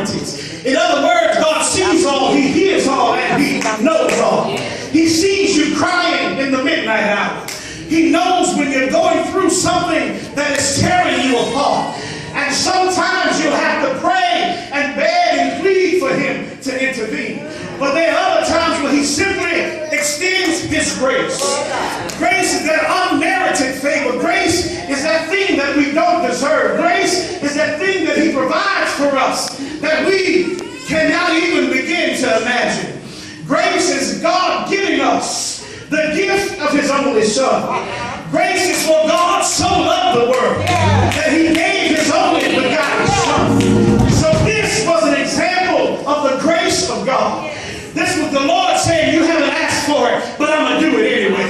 infirmities. In other words, God sees all, He hears all, and He knows all. He sees you crying in the midnight hour. He knows when you're going through something that is tearing you apart. And sometimes you'll have to pray and beg and plead for Him to intervene. But there are other times where He simply extends His grace. Grace is that unmerited favor. Grace is that thing that we don't deserve. Grace is that thing that He provides for us that we cannot even begin to imagine. Grace is God giving us the gift of His only Son. Grace is for God so loved the world that He gave His only begotten Son. So this was an example of the grace of God. This was the Lord saying, you haven't asked for it, but I'm going to do it anyway.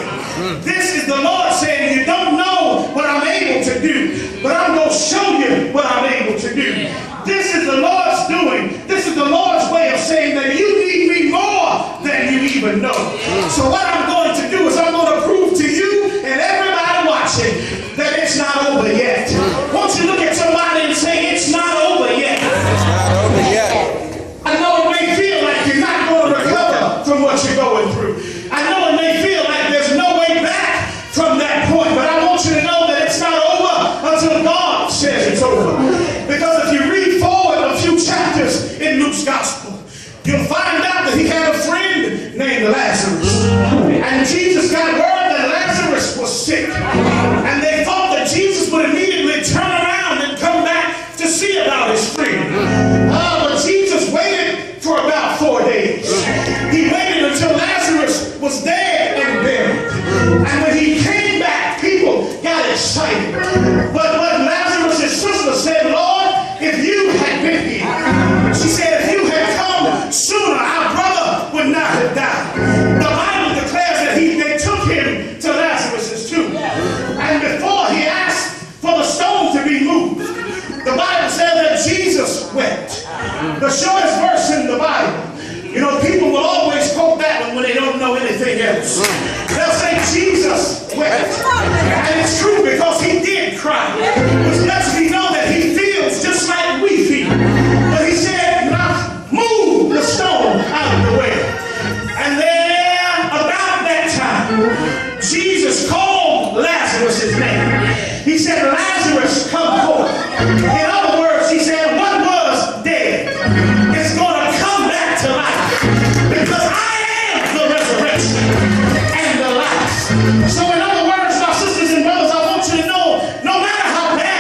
This is the Lord saying, you don't know what I'm able to do, but I'm going to show you what I'm able to do. This is the Lord's doing. This is the Lord's way of saying that you need me more than you even know. So what I'm going to do is I'm going to prove to you and everybody watching that it's not over yet. Won't you look at somebody and say, it's not over yet. It's not over yet. I know it may feel like you're not going to recover from what you're going through. I know it may feel like there's no way back from that point, but I want you to know that it's not over until God says it's over. Because if you read forward a few chapters in Luke's gospel, you'll find out that he had a friend named Lazarus. And Jesus got word that Lazarus was sick. And they thought that Jesus would immediately turn around and come back to see about his friend. But Jesus waited for about 4 days. He waited until Lazarus was dead and buried. And when he came back, people got excited. But Lazarus' sister said, Lord, if you had been here, she said, if you had come sooner, our brother would not have died. The Bible declares that they took him to Lazarus' tomb. And before he asked for the stone to be moved, the Bible says that Jesus wept. The shortest verse in the Bible. You know, people will always quote that one when they don't know anything else. They'll say Jesus wept. And it's true because he did cry. Which lets me know that he feels just like we feel. But he said, now move the stone out of the way. And then about that time, Jesus called Lazarus' name. He said, Lazarus, come forth. In other words, he said, what was dead is going to come back to life. Because I am the resurrection and the life. So in other words, my sisters and brothers, I want you to know, no matter how bad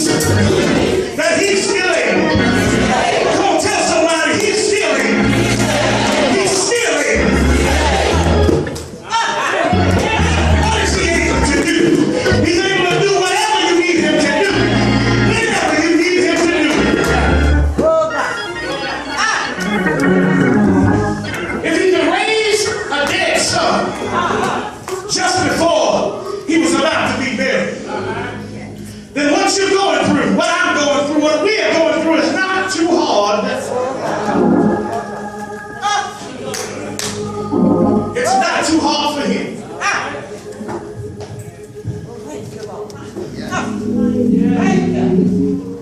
that he's still able. Come on, tell somebody he's still able. He's still able. What is he able to do? He's able to do whatever you need him to do. Whenever you need him to do. If he can raise a dead son just before he was about to be buried, then what you're going through, what I'm going through, what we are going through is not too hard. It's not too hard for him. Thank you.